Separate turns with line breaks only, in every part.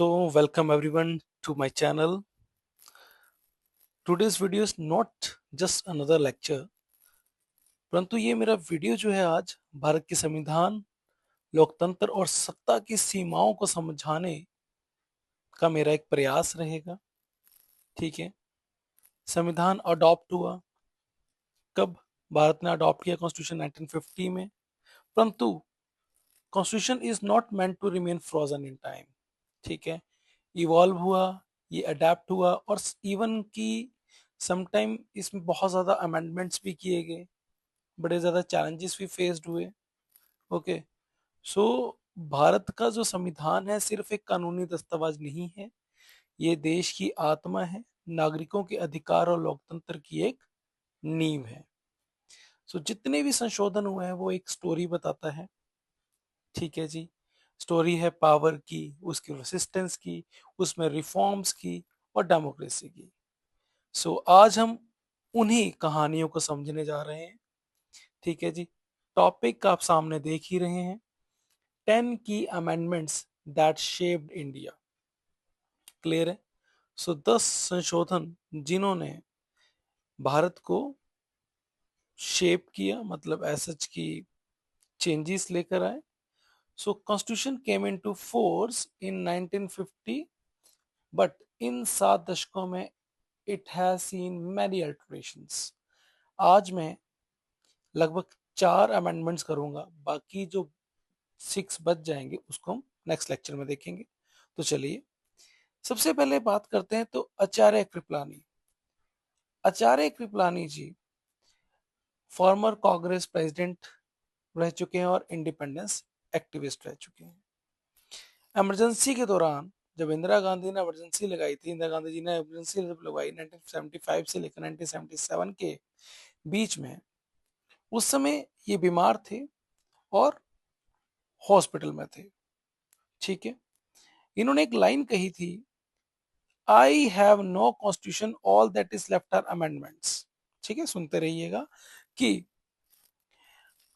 So, welcome everyone to my channel. Today's video is not just another lecture, परंतु ये मेरा video जो है आज भारत के संविधान, लोकतंत्र और सत्ता की सीमाओं को समझाने का मेरा एक प्रयास रहेगा। ठीक है। संविधान अडॉप्ट हुआ कब? भारत ने अडॉप्ट किया कॉन्स्टिट्यूशन 1950 में। परंतु constitution is not meant to remain frozen in time. ठीक है। इवॉल्व हुआ, ये अडेप्ट हुआ और इवन की समटाइम इसमें बहुत ज़्यादा अमेंडमेंट्स भी किए गए, बड़े ज़्यादा चैलेंजेस भी फेस्ड हुए। ओके। सो भारत का जो संविधान है सिर्फ एक कानूनी दस्तावेज नहीं है, ये देश की आत्मा है, नागरिकों के अधिकार और लोकतंत्र की एक नींव है। सो जितने भी संशोधन हुए हैं वो एक स्टोरी बताता है। ठीक है जी। स्टोरी है पावर की, उसकी रेसिस्टेंस की, उसमें रिफॉर्म्स की और डेमोक्रेसी की। सो आज हम उन्हीं कहानियों को समझने जा रहे हैं। ठीक है जी। टॉपिक आप सामने देख ही रहे हैं, 10 की amendments that shaped India. Clear है? सो 10 संशोधन जिन्होंने भारत को शेप किया, मतलब एसच की चेंजेस लेकर आए। So constitution came into force in 1950, but in 7 दशकों में it has seen many alterations. आज मैं लगभग 4 अमेंडमेंट्स करूंगा, बाकी जो 6 बच जाएंगे उसको हम नेक्स्ट लेक्चर में देखेंगे। तो चलिए सबसे पहले बात करते हैं तो आचार्य कृपलानी। आचार्य कृपलानी जी फॉर्मर कांग्रेस प्रेसिडेंट रह चुके हैं और इंडिपेंडेंस एक्टिविस्ट रह चुके हैं। इमरजेंसी के दौरान जब इंदिरा गांधी ने इमरजेंसी लगाई थी, इंदिरा गांधी जी ने इमरजेंसी जब लगाई 1975 से लेकर 1977 के बीच में, उस समय ये बीमार थे और हॉस्पिटल में थे। ठीक है। इन्होंने एक लाइन कही थी, I have no constitution, all that is left are amendments. ठीक है, सुनते रहिएगा कि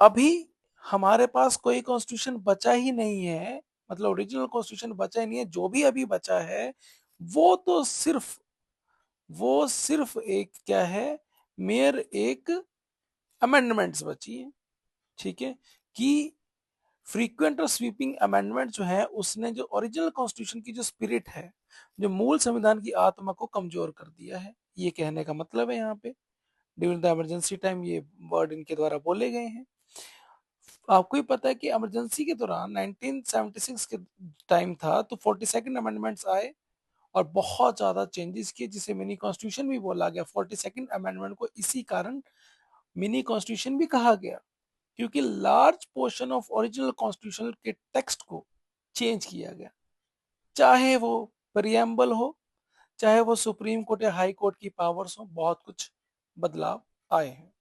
अभी हमारे पास कोई कॉन्स्टिट्यूशन बचा ही नहीं है, मतलब ओरिजिनल कॉन्स्टिट्यूशन बचा ही नहीं है। जो भी अभी बचा है वो तो सिर्फ एक क्या है, मेयर एक अमेंडमेंट्स बची है। ठीक है। कि फ्रीक्वेंट और स्वीपिंग अमेंडमेंट जो है उसने जो ओरिजिनल कॉन्स्टिट्यूशन की जो स्पिरिट है, जो मूल संविधान की आत्मा को कमजोर कर दिया है, ये कहने का मतलब है यहाँ पे। ड्यूरिंग द इमरजेंसी टाइम ये वर्ड इनके द्वारा बोले गए हैं। आपको ही पता है कि इमरजेंसी के दौरान 1976 के टाइम था तो 42nd अमेंडमेंट्स आए और बहुत ज्यादा चेंजेस किए, जिसे मिनी कॉन्स्टिट्यूशन भी बोला गया। 42nd अमेंडमेंट को इसी कारण मिनी कॉन्स्टिट्यूशन भी कहा गया, क्योंकि large portion of original constitution के टेक्स्ट को चेंज किया गया। चाहे वो प्रियम्बल हो, चाहे वो सुप्रीम कोर्ट या हाई कोर्ट की पावर्स हो, बहुत कुछ बदलाव आए हैं।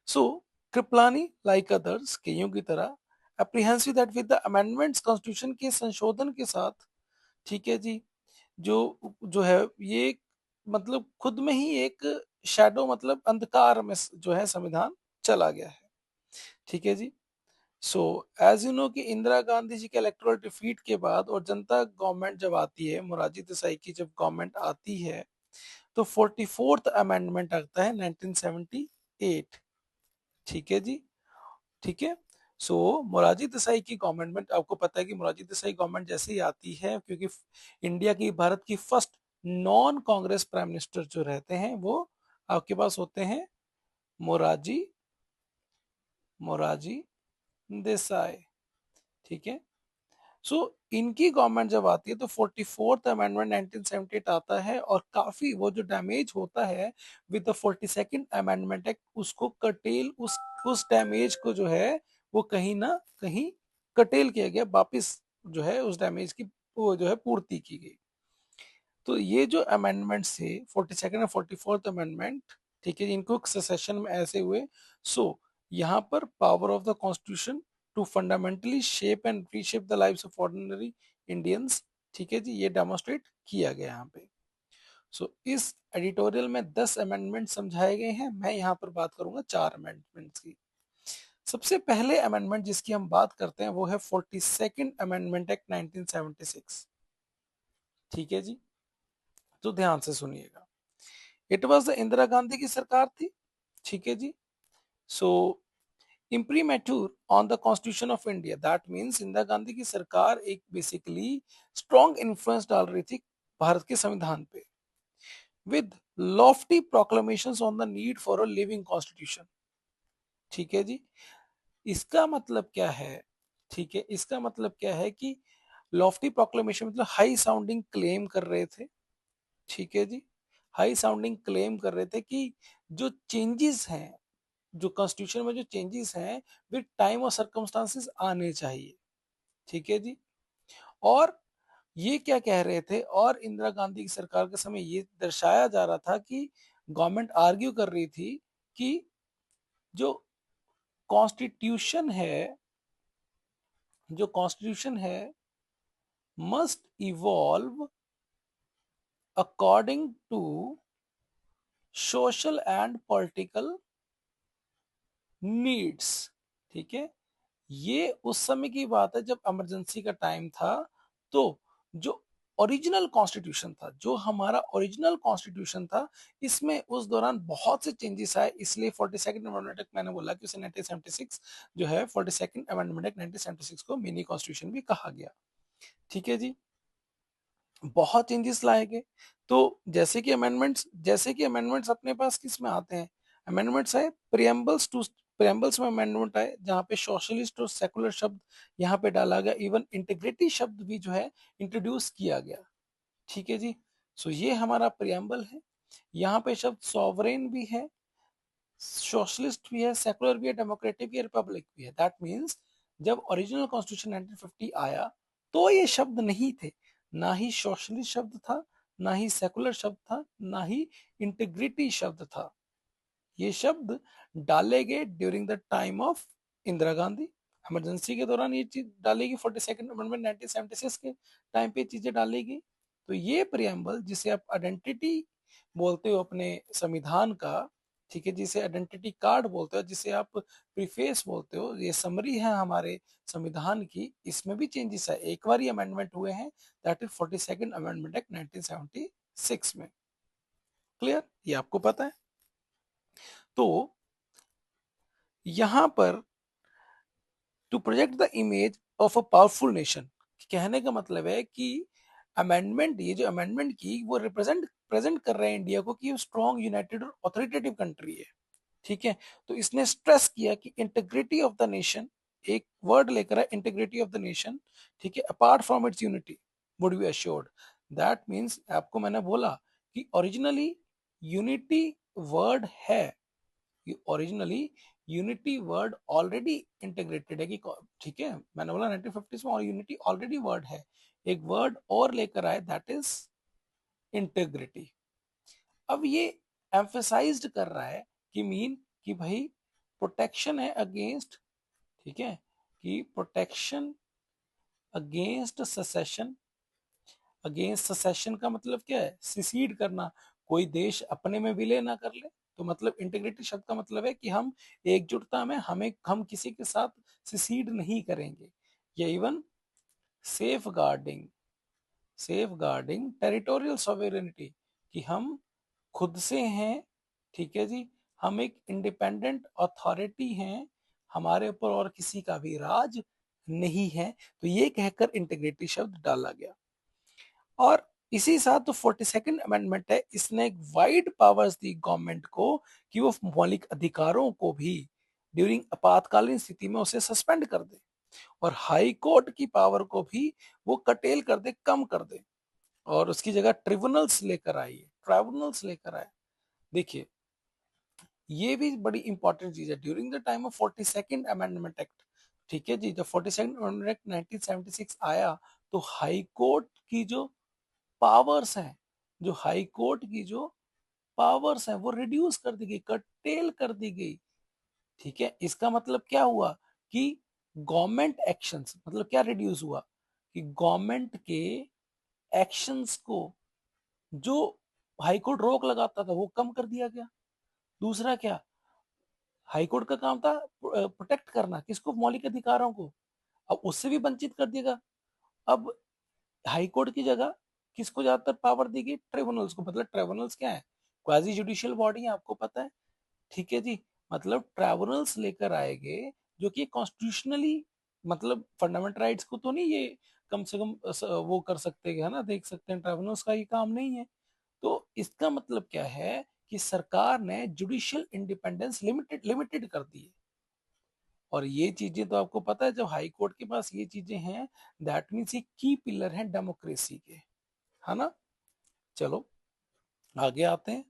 सो कृपलानी लाइक अदर्स, कईयों की तरह, apprehensive that with the amendments constitution के संशोधन के साथ, ठीक है जी, जो जो है ये मतलब खुद में ही एक शैडो, मतलब अंधकार में जो है संविधान चला गया है। ठीक है जी। सो एज यू नो कि इंदिरा गांधी जी के इलेक्टोरल डिफीट के बाद और जनता गवर्नमेंट जब आती है, मोरारजी देसाई की जब गवर्नमेंट आती है, तो 44th अमेंडमेंट आता है 1978। ठीक है जी। ठीक है। सो मोरारजी देसाई की गवर्नमेंट में आपको पता है कि मोरारजी देसाई गवर्नमेंट जैसे ही आती है, क्योंकि इंडिया की, भारत की first non Congress prime minister जो रहते हैं वो आपके पास होते हैं मोरारजी मोरारजी देसाई। ठीक है। सो इनकी गवर्नमेंट जब आती है तो 44th अमेंडमेंट 1978 आता है और काफी वो जो डैमेज होता है with the 42nd amendment act, उसको कटेल, उस डैमेज को जो है वो कहीं ना कहीं कटेल किया गया, वापिस जो है उस डैमेज की वो जो है पूर्ति की गई। तो ये जो अमेंडमेंट थे 42nd और 44th अमेंडमेंट, ठीक है, इनको सेशन में ऐसे हुए। सो यहाँ पर power of the constitution to fundamentally shape and reshape the lives of ordinary Indians, ठीक है जी, ये डेमोस्ट्रेट किया गया यहाँ पे। सो इस एडिटोरियल में 10 अमेंडमेंट समझाए गए हैं, मैं यहाँ पर बात करूंगा 4 अमेंडमेंट्स की। सबसे पहले अमेंडमेंट जिसकी हम बात करते हैं वो है 42nd अमेंडमेंट एक्ट 1976। ठीक है जी, तो ध्यान से सुनिएगा। It was the Indira Gandhi की सरकार थी। ठीक है जी। सो imprimatur on the constitution of India, that means Indira Gandhi की सरकार एक बेसिकली स्ट्रॉन्ग इन्फ्लुएंस डाल रही थी भारत के संविधान पे, with lofty proclamations on the need for a living constitution। ठीक है जी। इसका मतलब क्या है? ठीक है, इसका मतलब क्या है कि लॉफ्टी प्रोक्लेमेशन मतलब हाई साउंडिंग क्लेम कर रहे थे। ठीक है जी, हाई साउंडिंग क्लेम कर रहे थे कि जो चेंजेस हैं, जो कॉन्स्टिट्यूशन में जो चेंजेस हैं, विद टाइम और सर्कमस्टांसेस आने चाहिए। ठीक है जी। और ये क्या कह रहे थे, और इंदिरा गांधी की सरकार के समय ये दर्शाया जा रहा था कि गवर्नमेंट आर्ग्यू कर रही थी कि जो कॉन्स्टिट्यूशन है, जो कॉन्स्टिट्यूशन है must evolve according to social and political needs. ठीक है, ये उस समय की बात है जब इमरजेंसी का टाइम था। तो जो ओरिजिनल कॉन्स्टिट्यूशन था, जो हमारा ओरिजिनल कॉन्स्टिट्यूशन था, इसमें उस दौरान बहुत से चेंजेस आए, इसलिए 42nd अमेंडमेंट एक्ट, मैंने बोला कि उसे 1976 जो है 42nd अमेंडमेंट एक्ट 1976 को मिनी कॉन्स्टिट्यूशन भी कहा गया। ठीक है जी, बहुत चेंजेस लाए गए। तो जैसे कि अमेंडमेंट्स अपने पास किस में आते हैं? अमेंडमेंट्स आए प्रियम्बल्स में अमेंडमेंट आए जहाँ पे सोशलिस्ट और सेकुलर शब्द यहाँ पे डाला गया, इवन इंटीग्रिटी शब्द भी जो है इंट्रोड्यूस किया गया। ठीक है जी। सो ये हमारा प्रियम्बल है। यहाँ पे शब्द सॉवरेन भी है, सोशलिस्ट भी है, सेकुलर भी है, डेमोक्रेटिक भी है, रिपब्लिक भी है। दैट मीन्स जब ओरिजिनल कॉन्स्टिट्यूशन 1950 आया तो ये शब्द नहीं थे, ना ही सोशलिस्ट शब्द था, ना ही सेकुलर शब्द था, ना ही इंटीग्रिटी शब्द था। ये शब्द डाले गए during the time of Indira Gandhi. Emergency के दौरान ये चीज डालेगी, 42nd अमेंडमेंट 1976 के टाइम पे चीजें डालेगी। तो ये प्रियम्बल जिसे आप आइडेंटिटी बोलते हो अपने संविधान का, ठीक है, जिसे आइडेंटिटी कार्ड बोलते हो, जिसे आप प्रीफेस बोलते हो, ये समरी है हमारे संविधान की। इसमें भी चेंजेस है, एक बार ही अमेंडमेंट हुए हैं, that is 42nd amendment act 1976 में। क्लियर, ये आपको पता है। तो यहां पर to project the image of a powerful nation, कहने का मतलब है कि अमेंडमेंट, ये जो अमेंडमेंट की वो प्रेजेंट कर रहे हैं इंडिया को कि स्ट्रॉन्ग यूनाइटेड और ऑथोरिटेटिव कंट्री है। ठीक है, तो इसने स्ट्रेस किया कि इंटीग्रिटी ऑफ द नेशन, एक वर्ड लेकर है इंटीग्रिटी ऑफ द नेशन, ठीक है, apart from its unity would be assured. That means आपको मैंने बोला कि ओरिजिनली यूनिटी वर्ड है, originally unity word already integrated है कि, ठीक है, मैंने बोला 1950s में और यूनिटी ऑलरेडी वर्ड है, एक वर्ड और लेकर आए, दैट इज इंटीग्रिटी। अब ये एम्फेसाइज्ड कर रहा है कि मीन कि भाई प्रोटेक्शन है अगेंस्ट, ठीक है, कि protection against secession. Against secession का मतलब क्या है? सिसीड करना, कोई देश अपने में विलय ना कर ले। तो मतलब इंटीग्रिटी शब्द का मतलब है कि हम एकजुटता में, हम किसी के साथ सिसीड नहीं करेंगे। या even safeguarding, safeguarding territorial sovereignty, कि हम खुद से हैं। ठीक है जी, हम एक इंडिपेंडेंट अथॉरिटी हैं, हमारे ऊपर और किसी का भी राज नहीं है। तो ये कहकर इंटीग्रिटी शब्द डाला गया। और इसी साथ जो 42nd अमेंडमेंट है, इसने एक वाइड पावर्स दी गवर्नमेंट को कि वो मौलिक अधिकारों को भी ड्यूरिंग आपातकालीन स्थिति में उसे सस्पेंड कर दे, और हाई कोर्ट की पावर को भी वो कटेल कर दे, कम कर दे, और उसकी जगह ट्रिब्यूनल्स लेकर आए। देखिए, ये भी बड़ी इंपॉर्टेंट चीज है during the time of 42nd amendment act. ठीक है जी, जब 42nd अमेंडमेंट एक्ट 1976 आया, तो हाई कोर्ट की जो पावर्स हैं, जो हाई कोर्ट की जो पावर्स हैं वो रिड्यूस कर दी गई, कटेल कर दी गई। ठीक है, इसका मतलब क्या हुआ कि गवर्नमेंट एक्शंस, मतलब क्या रिड्यूस हुआ कि गवर्नमेंट के एक्शंस को, जो हाई कोर्ट रोक लगाता था, वो कम कर दिया गया। दूसरा क्या, हाई कोर्ट का काम था प्रोटेक्ट करना किसको, मौलिक अधिकारों को। अब उससे भी वंचित कर दिएगा। अब हाई कोर्ट की जगह किसको ज्यादातर पावर दी गई, ट्रिब्यूनल्स को। मतलब ट्रिब्यूनल्स क्या है, क्वाजी जुडिशियल बॉडी है, आपको पता है। ठीक है जी। मतलब ट्रिब्यूनल्स लेकर आएंगे जो कि कॉन्स्टिट्यूशनली, मतलब फंडामेंटल राइट्स को तो नहीं ये कम से कम वो कर सकते हैं ना, देख सकते हैं, ट्रिब्यूनल्स का ये काम नहीं है। तो इसका मतलब क्या है कि सरकार ने जुडिशियल इंडिपेंडेंस लिमिटेड लिमिटेड कर दी है। और ये चीजें तो आपको पता है, जब हाई कोर्ट के पास ये चीजें हैं, दैट मीन्स ये की पिलर है डेमोक्रेसी के, है ना। चलो आगे आते हैं।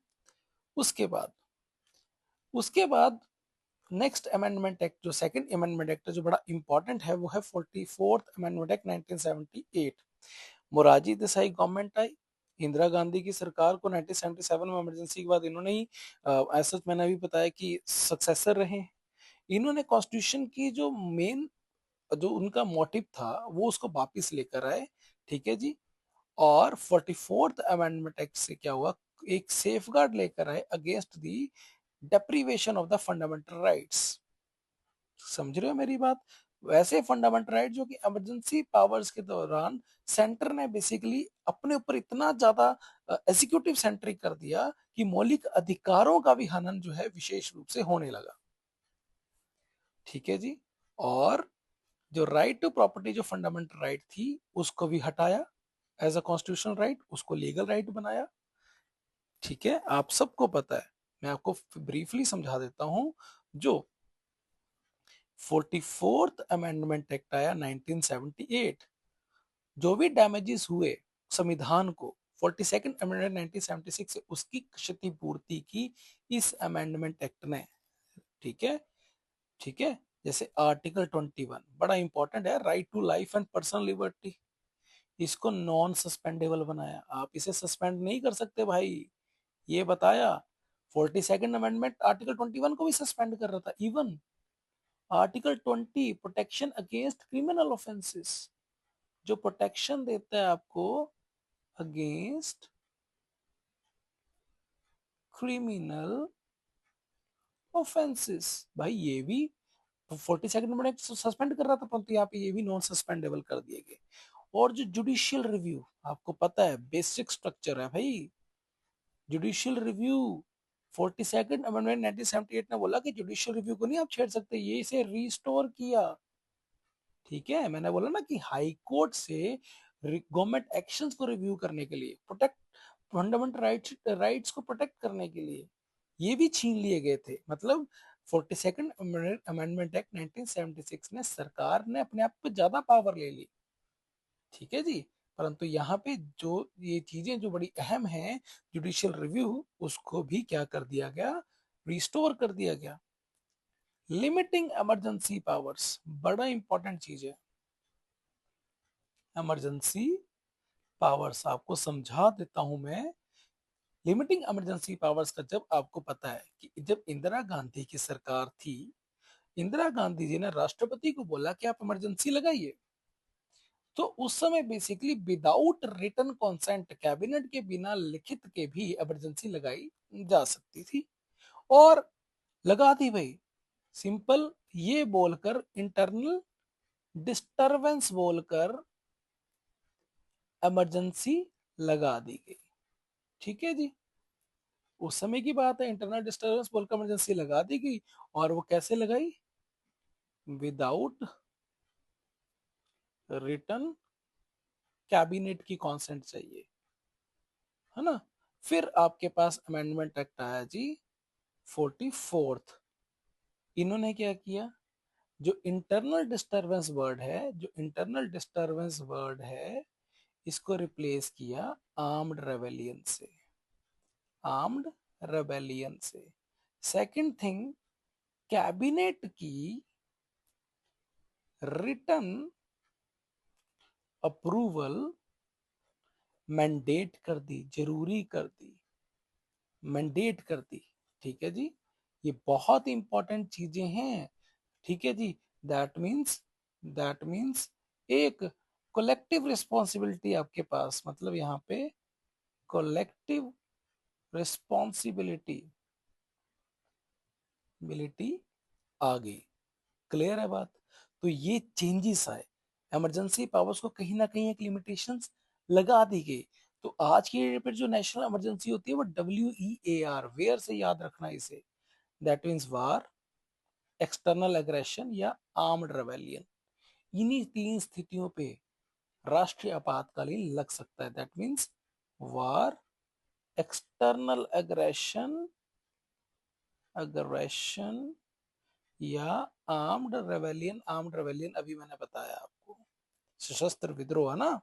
उसके बाद उसके बाद नेक्स्ट अमेंडमेंट एक्ट, जो सेकंड अमेंडमेंट एक्ट है, जो बड़ा इंपॉर्टेंट है, वो है 44th amendment act 1978। Morarji Desai government आई, इंदिरा गांधी की सरकार को 1977 में इमरजेंसी के बाद इन्होंने ही, ऐसा मैंने अभी बताया कि सक्सेसर रहे। इन्होंने कॉन्स्टिट्यूशन की जो मेन, जो उनका मोटिव था, वो उसको वापिस लेकर आए। ठीक है जी। और 44th अमेंडमेंट एक्ट से क्या हुआ, एक सेफगार्ड लेकर आए against the deprivation of the fundamental rights. समझ रहे हो मेरी बात। वैसे फंडामेंटल राइट जो कि इमरजेंसी पावर्स के दौरान सेंटर ने बेसिकली अपने ऊपर इतना ज्यादा एग्जीक्यूटिव सेंट्रिक कर दिया कि मौलिक अधिकारों का भी हनन जो है विशेष रूप से होने लगा। ठीक है जी। और जो राइट टू प्रॉपर्टी, जो फंडामेंटल राइट थी, उसको भी हटाया एज अ कॉन्स्टिट्यूशनल राइट, उसको लीगल राइट बनाया। ठीक है, आप सबको पता है, मैं आपको ब्रीफली समझा देता हूं। जो 44th अमेंडमेंट एक्ट आया 1978, जो भी डैमेजेस हुए संविधान को 42nd अमेंडमेंट 1976 से, उसकी क्षतिपूर्ति की इस अमेंडमेंट एक्ट ने। ठीक है। ठीक है। जैसे आर्टिकल 21 बड़ा इंपॉर्टेंट है, right to life and personal liberty, इसको नॉन सस्पेंडेबल बनाया। आप इसे सस्पेंड नहीं कर सकते भाई, ये बताया। 42nd अमेंडमेंट आर्टिकल 21 को भी सस्पेंड कर रहा था। Even article 20 protection against criminal offences, जो प्रोटेक्शन देता है आपको अगेंस्ट क्रिमिनल ऑफेंसेस, भाई ये भी 42nd में सस्पेंड कर रहा था, परंतु यहाँ पे ये भी नॉन सस्पेंडेबल कर दिए गए। और जो जुडिशियल रिव्यू, आपको पता है बेसिक स्ट्रक्चर है भाई, जुडिशियल रिव्यू 42nd अमेंडमेंट 1978 ने बोला कि जुडिशियल रिव्यू को नहीं आप छेड़ सकते, ये इसे रिस्टोर किया। ठीक है, मैंने बोला ना कि हाई कोर्ट से गवर्नमेंट एक्शंस को रिव्यू करने के लिए, प्रोटेक्ट फंडामेंटल राइट्स को प्रोटेक्ट करने के लिए ये भी छीन लिए गए थे। मतलब 42nd अमेंडमेंट एक्ट 1976 ने, सरकार ने अपने आप पे ज्यादा पावर ले ली। ठीक है जी। परंतु यहाँ पे जो ये चीजें जो बड़ी अहम हैं, जुडिशियल रिव्यू, उसको भी क्या कर दिया गया, रिस्टोर कर दिया गया। लिमिटिंग इमरजेंसी पावर्स बड़ा इंपॉर्टेंट चीज है। इमरजेंसी पावर्स आपको समझा देता हूं मैं। लिमिटिंग इमरजेंसी पावर्स का, जब आपको पता है कि जब इंदिरा गांधी की सरकार थी, इंदिरा गांधी जी ने राष्ट्रपति को बोला कि आप इमरजेंसी लगाइए, तो उस समय basically without written consent, cabinet के बिना लिखित के भी इमरजेंसी लगाई जा सकती थी। और लगा दी भाई, सिंपल ये बोलकर, इंटरनल डिस्टरबेंस बोलकर इमरजेंसी लगा दी गई। ठीक है जी। उस समय की बात है, इंटरनल डिस्टरबेंस बोलकर इमरजेंसी लगा दी गई। और वो कैसे लगाई, विदाउट रिटन कैबिनेट की कॉन्सेंट चाहिए, है ना। फिर आपके पास अमेंडमेंट एक्ट आया जी 44th। इन्होंने क्या किया, जो इंटरनल डिस्टरबेंस वर्ड है, जो इंटरनल डिस्टरबेंस वर्ड है, इसको रिप्लेस किया आर्म्ड रेबेलियन से, आर्म्ड रेबेलियन से। सेकंड थिंग, कैबिनेट की रिटन अप्रूवल मैंडेट कर दी, जरूरी कर दी, मैंडेट कर दी। ठीक है जी। ये बहुत इंपॉर्टेंट चीजें हैं। ठीक है जी। दैट मीन्स एक कलेक्टिव रिस्पॉन्सिबिलिटी आपके पास, मतलब यहाँ पे कलेक्टिव रिस्पॉन्सिबिलिटी एबिलिटी आ गई। क्लियर है बात? तो ये चेंजेस आए, इमरजेंसी पावर्स को कहीं ना कहीं एक लिमिटेशंस लगा दी गई। तो आज की डेट पे जो नेशनल इमरजेंसी होती है वो WEAR, वेयर से याद रखना इसे, that means war, external aggression या आर्म्ड रेबेलियन। इन्हीं तीन स्थितियों पे राष्ट्रीय आपातकालीन लग सकता है। That means war, external aggression या आर्म्ड रेबेलियन। आर्म्ड रेबेलियन अभी मैंने बताया आपको, सशस्त्र विद्रोह है ना।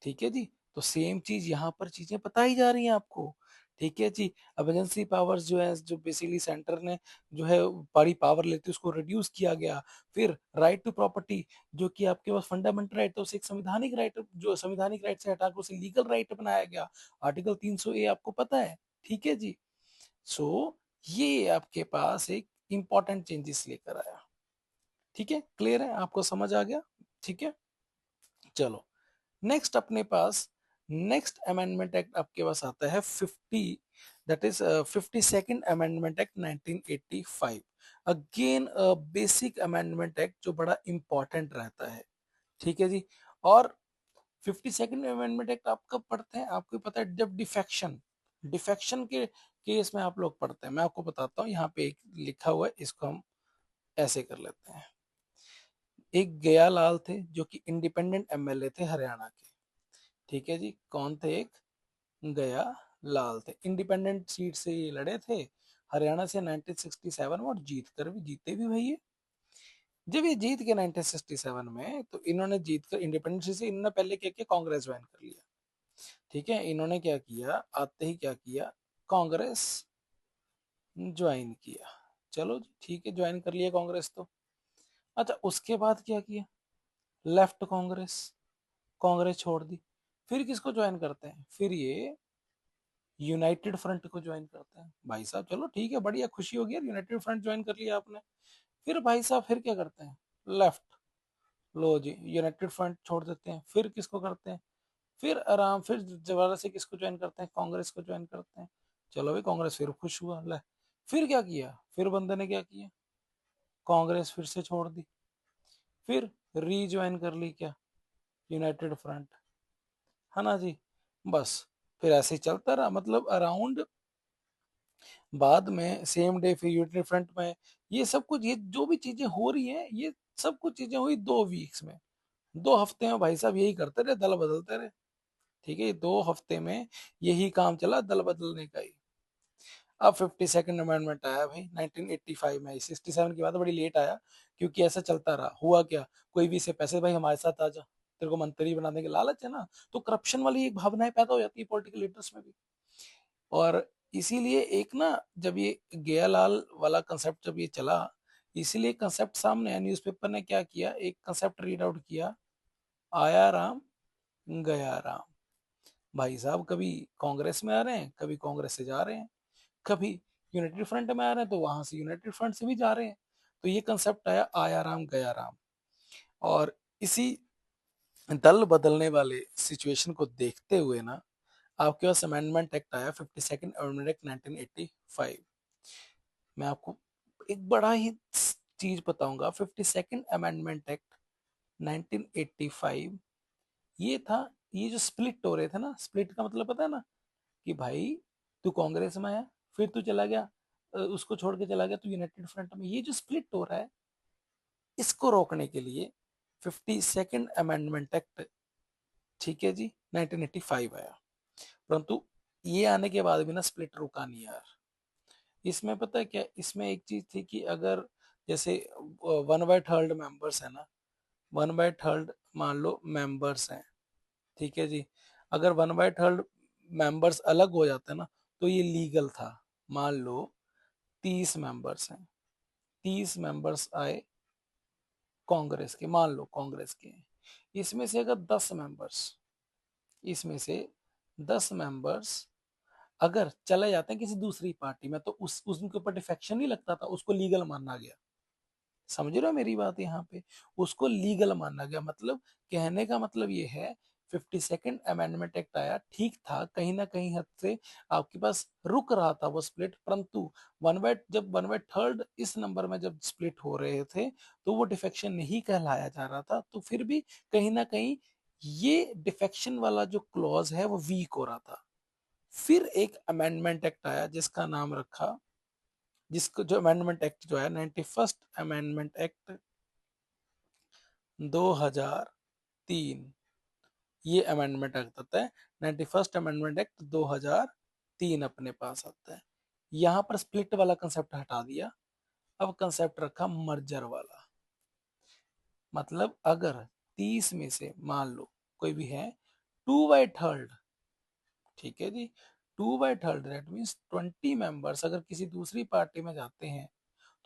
ठीक है जी। तो सेम चीज यहाँ पर चीजें बताई जा रही हैं आपको। ठीक है जी। इमरजेंसी पावर्स जो है, जो बेसिकली सेंटर ने जो है बड़ी पावर लेती है उसको रिड्यूस किया गया। फिर राइट टू प्रॉपर्टी, जो कि आपके पास फंडामेंटल राइट है, उसे एक संविधानिक राइट, जो संविधानिक राइट से हटाकर उसे लीगल राइट बनाया गया। आर्टिकल 300A आपको पता है। ठीक है जी। सो ये आपके पास एक इंपॉर्टेंट चेंजेस लेकर आया। ठीक है, क्लियर है, आपको समझ आ गया? ठीक है, चलो नेक्स्ट अपने पास, नेक्स्ट अमेंडमेंट एक्ट आपके पास आता है 50, that is 52nd amendment act 1985। Again basic amendment act जो बड़ा इंपॉर्टेंट रहता है। ठीक है जी। और 52nd अमेंडमेंट एक्ट आप कब पढ़ते हैं? आपको पता है जब डिफेक्शन, डिफेक्शन के केस में आप लोग पढ़ते हैं। मैं आपको बताता हूँ, यहाँ पे एक लिखा हुआ है, इसको हम ऐसे कर लेते हैं। एक गया लाल थे जो कि इंडिपेंडेंट MLA थे हरियाणा के। ठीक है जी। कौन थे? एक गया लाल थे, इंडिपेंडेंट सीट से ये लड़े थे हरियाणा से 1967 में, और जीत कर भी जीते भी भैया। जब ये जीत के 1967 में, तो इन्होंने जीत कर इंडिपेंडेंट सीट से इन्होंने पहले क्या किया, कांग्रेस ज्वाइन कर लिया। ठीक है, इन्होंने क्या किया, आते ही क्या किया, कांग्रेस ज्वाइन किया। चलो जी ठीक है, ज्वाइन कर लिया कांग्रेस तो। अच्छा, उसके बाद क्या किया, लेफ्ट कांग्रेस, कांग्रेस छोड़ दी। फिर किसको ज्वाइन करते हैं? फिर ये यूनाइटेड फ्रंट को ज्वाइन करते हैं। भाई साहब चलो ठीक है, बढ़िया, खुशी होगी यार, यूनाइटेड फ्रंट ज्वाइन कर लिया आपने। फिर भाई साहब फिर क्या करते हैं, लेफ्ट, लो जी यूनाइटेड फ्रंट छोड़ देते हैं। फिर किसको करते हैं, फिर आराम, फिर दोबारा से किसको ज्वाइन करते हैं, कांग्रेस को ज्वाइन करते हैं। चलो भाई, कांग्रेस फिर खुश हुआ, ले। फिर क्या किया, फिर बंदे ने क्या किया, कांग्रेस फिर से छोड़ दी, फिर रीज्वाइन कर ली क्या, यूनाइटेड फ्रंट, है ना जी। बस फिर ऐसे ही चलता रहा, मतलब अराउंड बाद में सेम डे फिर यूनिटी फ्रंट में, ये सब कुछ, ये जो भी चीजें हो रही हैं, ये सब कुछ चीजें हुई 2 वीक्स में, 2 हफ्ते में भाई साहब, यही करते रहे, दल बदलते रहे। ठीक है, 2 हफ्ते में यही काम चला, दल बदलने का ही। अब 52nd अमेंडमेंट आया भाई 1985 में, 67 की बात बड़ी लेट आया, क्योंकि ऐसा चलता रहा। हुआ क्या, कोई भी से पैसे, भाई हमारे साथ आ जा, तेरे को मंत्री बनाने के लालच है ना, तो करप्शन वाली एक भावनाएं पैदा हो जाती है पॉलिटिकल लीडर्स में भी। और इसीलिए एक ना, जब ये गयालाल वाला कंसेप्ट जब ये चला, इसीलिए कंसेप्ट सामने आया, न्यूज़पेपर ने क्या किया, एक कंसेप्ट रीड आउट किया, आया राम गया राम। भाई साहब कभी कांग्रेस में आ रहे हैं, कभी कांग्रेस से जा रहे हैं, कभी यूनाइटेड फ्रंट में आ रहे हैं, तो वहां से यूनाइटेड फ्रंट से भी जा रहे हैं। तो ये कंसेप्ट आया राम गया राम। और इसी दल बदलने वाले सिचुएशन को देखते हुए ना, आपके पास अमेंडमेंट एक्ट आया, 52nd अमेंडमेंट एक्ट 1985। मैं आपको एक बड़ा ही चीज बताऊंगा, 52nd अमेंडमेंट एक्ट 1985 ये था, ये जो स्प्लिट हो रहे थे ना, स्प्लिट का मतलब पता है ना, कि भाई तू कांग्रेस में आया, फिर तू चला गया, उसको छोड़ के चला गया तू यूनाइटेड फ्रंट में, ये जो स्प्लिट हो रहा है, इसको रोकने के लिए 52nd अमेंडमेंट एक्ट, ठीक है जी, 1985 आया। परंतु ये आने के बाद भी ना स्प्लिट रुका नहीं यार। इसमें पता है क्या, इसमें एक चीज थी कि अगर जैसे 1/3 मेंबर्स है ना, 1/3 मान लो मेंबर्स हैं, ठीक है जी, अगर 1/3 मेंबर्स अलग हो जाते हैं ना, तो ये लीगल था। मान लो 30 मेंबर्स हैं, 30 मेंबर्स आए कांग्रेस के, मान लो कांग्रेस के, इसमें से अगर 10 मेंबर्स, इसमें से 10 मेंबर्स अगर चले जाते हैं किसी दूसरी पार्टी में, तो उस उनके ऊपर डिफेक्शन नहीं लगता था, उसको लीगल माना गया। समझ रहे हो मेरी बात यहाँ पे, उसको लीगल माना गया। मतलब कहने का मतलब ये है 52nd अमेंडमेंट एक्ट आया, ठीक था, कहीं ना कहीं हद से आपके पास रुक रहा था वो स्प्लिट, परंतु जब 1/3 इस नंबर में जब स्प्लिट हो रहे थे तो वो डिफेक्शन नहीं कहलाया जा रहा था, तो फिर भी कहीं ना कहीं ये डिफेक्शन वाला जो क्लॉज है वो वीक हो रहा था। फिर एक अमेंडमेंट एक्ट आया जिसका नाम रखा, जिसको जो अमेंडमेंट एक्ट जो है 91st अमेंडमेंट एक्ट 2003, ये अमेंडमेंट एक्ट आता है। 91st अमेंडमेंट एक्ट 2003 अपने पास आता है। यहाँ पर स्प्लिट वाला कंसेप्ट हटा दिया, अब कंसेप्ट रखा मर्जर वाला। मतलब अगर 30 में से मान लो कोई भी है 2/3, ठीक है जी, 2/3 दैट मीन्स 20 मेंबर्स अगर किसी दूसरी पार्टी में जाते हैं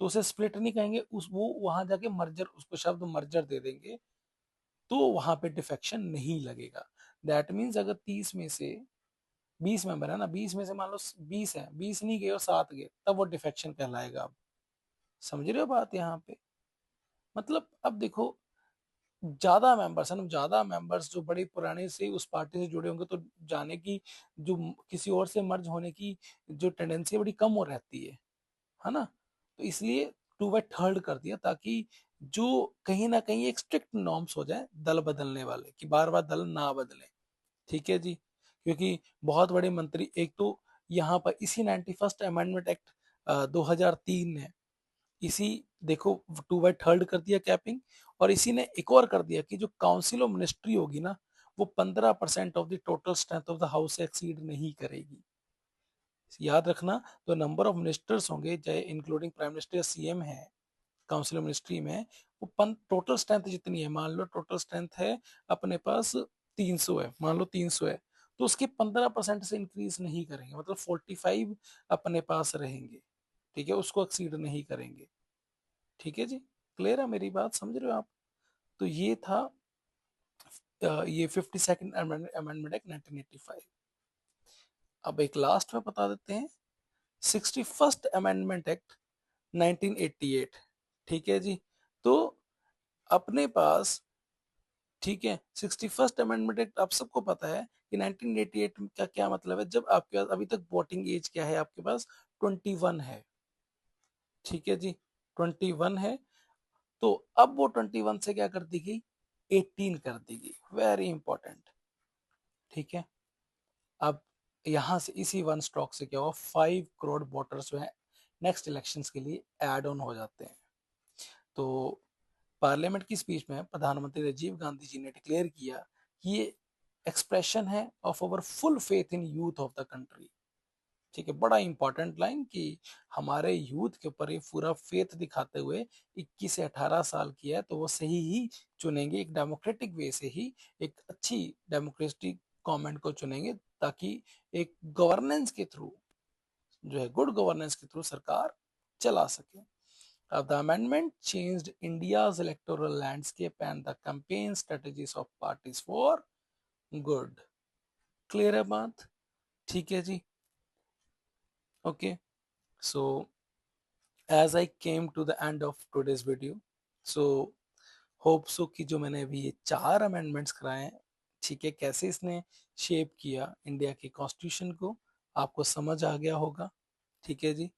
तो उसे स्प्लिट नहीं कहेंगे, उस वो वहां जाके मर्जर, उसको शब्द मर्जर दे देंगे, तो वहां पे डिफेक्शन नहीं लगेगा। दैट मीन्स अगर 30 में से 20 मेंबर है ना, 20 में से मान लो 20 है, 20 नहीं गए और 7 गए, तब वो डिफेक्शन कहलाएगा। अब समझ रहे हो बात यहाँ पे? मतलब अब देखो, ज्यादा मेंबर्स है ना, ज्यादा मेंबर्स जो बड़ी पुराने से उस पार्टी से जुड़े होंगे तो जाने की, जो किसी और से मर्ज होने की जो टेंडेंसी है बड़ी कम हो रहती है ना। तो इसलिए 2/3 कर दिया, ताकि जो कहीं ना कहीं एक स्ट्रिक्ट नॉर्म्स हो जाए दल बदलने वाले, कि बार बार दल ना बदले, ठीक है जी। क्योंकि बहुत बड़े मंत्री, एक तो यहाँ पर इसी 91st अमेंडमेंट एक्ट 2003 ने इसी, देखो, 2/3 कर दिया कैपिंग, और इसी ने एक और कर दिया कि जो काउंसिल ऑफ मिनिस्ट्री होगी ना, वो 15% of the total strength of the house से एक्सीड नहीं करेगी। याद रखना, तो नंबर ऑफ मिनिस्टर्स होंगे, चाहे इंक्लूडिंग प्राइम मिनिस्टर या सीएम है काउंसिल ऑफ मिनिस्ट्री में, वो टोटल स्ट्रेंथ जितनी है, मान लो टोटल स्ट्रेंथ है अपने पास 300 है, मान लो 300 है, तो उसके 15% से इंक्रीज नहीं करेंगे, मतलब 45 अपने पास रहेंगे, ठीक है, उसको एक्सीड नहीं करेंगे। ठीक है जी, क्लियर है मेरी बात, समझ रहे हो आप? तो ये था ये 52nd अमेंडमेंट एक्ट 1985। अब एक लास्ट में बता देते हैं, 61st अमेंडमेंट एक्ट 1988, ठीक है जी। तो अपने पास, ठीक है, 61st अमेंडमेंट एक्ट आप सबको पता है कि 1988 का क्या मतलब है, जब आपके पास अभी तक वोटिंग एज क्या है, आपके पास 21 है, ठीक है जी, 21 है। तो अब वो 21 से क्या कर दी गई, 18 कर दी गई, वेरी इंपॉर्टेंट, ठीक है। अब यहां से इसी वन स्ट्रोक से क्या हुआ, 5 करोड़ वोटर्स जो है नेक्स्ट इलेक्शंस के लिए एड ऑन हो जाते हैं। तो पार्लियामेंट की स्पीच में प्रधानमंत्री राजीव गांधी जी ने डिक्लेयर किया कि ये एक्सप्रेशन है of our full faith in youth of the country, ठीक है, बड़ा इंपॉर्टेंट लाइन, कि हमारे यूथ के ऊपर ये पूरा फेथ दिखाते हुए 21 से 18 साल की है तो वो सही ही चुनेंगे, एक डेमोक्रेटिक वे से ही, एक अच्छी डेमोक्रेटिक गवर्नमेंट को चुनेंगे, ताकि एक गवर्नेंस के थ्रू, जो है गुड गवर्नेंस के थ्रू सरकार चला सके। अब the amendment changed India's electoral landscape and the campaign strategies of parties for good. Clear है बात? ठीक है जी, okay. So as I came to the end of today's video, so hope so कि जो मैंने अभी ये 4 अमेंडमेंट्स कराए हैं, ठीक है, कैसे इसने शेप किया इंडिया के कॉन्स्टिट्यूशन को, आपको समझ आ गया होगा, ठीक है जी।